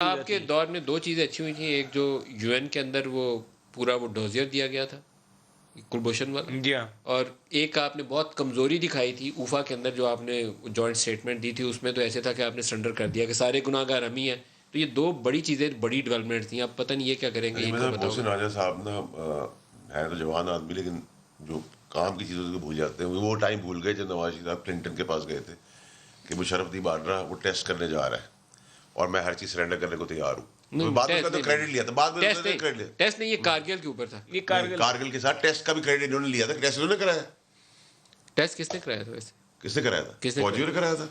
آپ کے دور میں دو چیزیں اچھی ہوئی تھیں، ایک جو یو این کے اندر وہ پورا وہ ڈوزیئر دیا گیا تھا کلبھوشن والا، جی ہاں، اور ایک آپ نے بہت کمزوری دکھائی تھی اوفا کے اندر جو آپ نے جوائنٹ اسٹیٹمنٹ دی تھی، اس میں تو ایسے تھا کہ آپ نے سرنڈر کر دیا کہ سارے گناہ گار ہم ہی ہیں. تو یہ دو بڑی چیزیں، بڑی ڈیولپمنٹ تھیں. اب پتہ نہیں یہ کیا کریں گے. محسن راجہ صاحب نا ہے تو جوان آدمی، لیکن جو کام کی چیزوں کو بھول جاتے ہیں. وہ ٹائم بھول گئے جب نواز شریف کلنٹن کے پاس گئے تھے کہ مشرف نہیں بانٹ رہا، وہ ٹیسٹ کرنے جا رہا ہے اور میں ہر چیز سرنڈر کرنے کو تیار ہوں. بعد میں تو کریڈٹ لیا تھا، بعد میں ٹیسٹ نہیں، یہ کارگل کے اوپر تھا. یہ کارگل کے ساتھ ٹیسٹ کا بھی کریڈٹ انہوں نے لیا تھا. ٹیسٹ انہوں نے کرایا. ٹیسٹ کس نے کرایا تھا ویسے؟ کس نے کرایا تھا؟ فوجیوں نے کرایا تھا.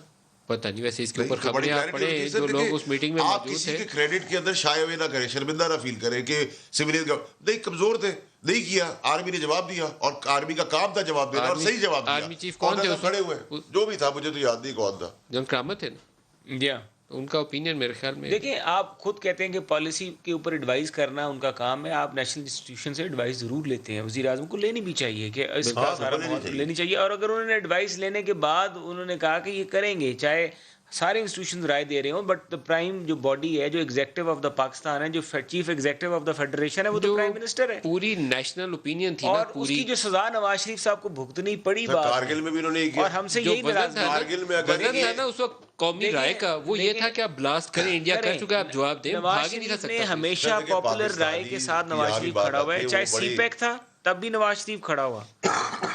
پتہ نہیں، ویسے اس کے اوپر خبریں آپ پڑھیں جو لوگ اس میٹنگ میں آپ موجود کسی تھے. کے کریڈٹ کے اندر شائع ہوئے نہ کریں، شرمندہ نہ فیل کریں کہ سویلین نہیں کمزور تھے، نہیں کیا. آرمی نے جواب دیا اور آرمی کا کام تھا جواب دینا، اور صحیح جواب دیا. آرمی چیف کون تھے؟ کھڑے ہوئے جو بھی تھا، مجھے تو یاد نہیں کون تھا. جنرل کرامت تھے نا. جی ہاں، ان کا اوپینین میرے خیال میں. دیکھیں آپ خود کہتے ہیں کہ پالیسی کے اوپر ایڈوائز کرنا ان کا کام ہے. آپ نیشنل انسٹیٹیوشن سے ایڈوائز ضرور لیتے ہیں. وزیر اعظم کو لینی بھی چاہیے کہ اس کا سارا لینی چاہیے. اور اگر انہوں نے ایڈوائز لینے کے بعد انہوں نے کہا کہ یہ کریں گے، چاہے سارے انسٹیٹیوشنز رائے دے رہے ہوں، بٹ دا پرائم جو باڈی ہے، جو ایگزیکٹو آف دا پاکستان ہے، جو chief executive of the federation ہے، وہ تو پرائم منسٹر ہے. پوری نیشنل اوپینین تھی اور اس کی جو سزا نواز شریف صاحب کو بھگتنی پڑی بات کارگل میں بھی انہوں نے کیا. اور ہم سے یہی ناراضگی کارگل میں اگر تھا نا اس وقت قومی رائے کا، وہ یہ تھا کہ آپ بلاسٹ کریں، انڈیا کر چکا ہے، آپ جواب دیں. نواز شریف نے ہمیشہ پاپولر رائے کے ساتھ نواز شریف کھڑا ہوا ہے. چاہے سی پیک تھا تب بھی نواز شریف کھڑا ہوا.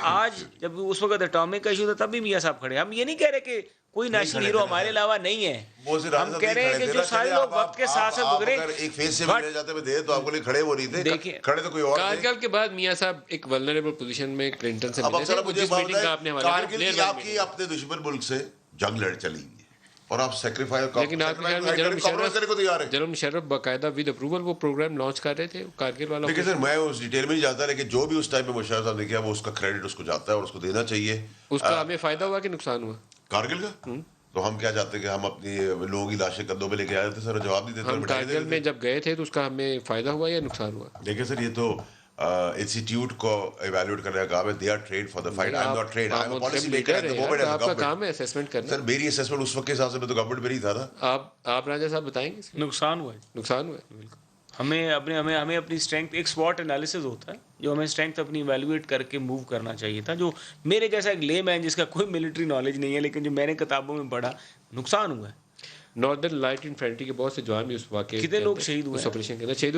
آج جب اس وقت اٹامک کا ایشو تھا تب بھی میاں صاحب کھڑے. ہم یہ نہیں کہہ رہے کہ کوئی نیشنل ہیرو ہمارے علاوہ نہیں ہے. ہم کہہ رہے ہیں کہ جو سارے لوگ وقت کے ساتھ ساتھ گزرے، ایک فیس سے ملے جاتے ہوئے دے تو آپ کو لیے کھڑے وہ نہیں تھے. کھڑے تو کوئی اور تھے. کارگل کے بعد میاں صاحب ایک ولنریبل پوزیشن میں کلنٹن سے ملے تھے. جس میٹنگ کا آپ نے حوالہ کارگل کی آپ کی اپنے دشمن ملک سے جنگ لڑ چلی گئی اور آپ سیکریفائز. لیکن آپ جنرل مشرف باقاعدہ ود اپروول وہ پروگرام لانچ کر رہے تھے کارگل والا. دیکھیں سر، میں اس ڈیٹیل میں نہیں جاتا، لیکن جو بھی اس ٹائم میں مشرف صاحب نے کیا وہ اس کا کریڈٹ اس کو جاتا ہے اور اس کو دینا چاہیے. اس کا ہمیں فائدہ ہوا کہ نقصان ہوا کارگل کا؟ تو ہم کیا چاہتے ہیں کہ ہم اپنی لوگوں کی لاشیں کندھوں پہ لے کے آئے تھے سر، جواب نہیں دیتے. ہم کارگل میں جب گئے تھے تو اس کا ہمیں فائدہ ہوا یا نقصان ہوا؟ دیکھیں سر، یہ تو انسٹیٹیوٹ کو ایویلویٹ کرنے کا کام ہے. They are trained for the fight. I am not trained. I am a policy maker at the moment as a government. آپ کا کام ہے اسیسمنٹ کرنا. سر میری اسیسمنٹ اس وقت کے حساب سے میں تو گورنمنٹ میں نہیں تھا نا. آپ راجہ صاحب بتائیں گے. نقصان ہوا ہے. نقصان ہوا ہے. بالکل. ہمیں اپنی اسٹرینتھ، ایک سوٹ انالیسز ہوتا ہے جو ہمیں اسٹرینتھ اپنی ایویلویٹ کر کے موو کرنا چاہیے تھا. جو میرے جیسا ایک لے مین جس کا کوئی ملٹری نالج نہیں ہے، لیکن جو میں نے کتابوں میں پڑھا، نقصان ہوا ہے. ناردرن لائٹ انفینٹری کے بہت سے جوان بھی اس واقعے کتنے لوگ شہید ہوئے اس آپریشن کے اندر شہید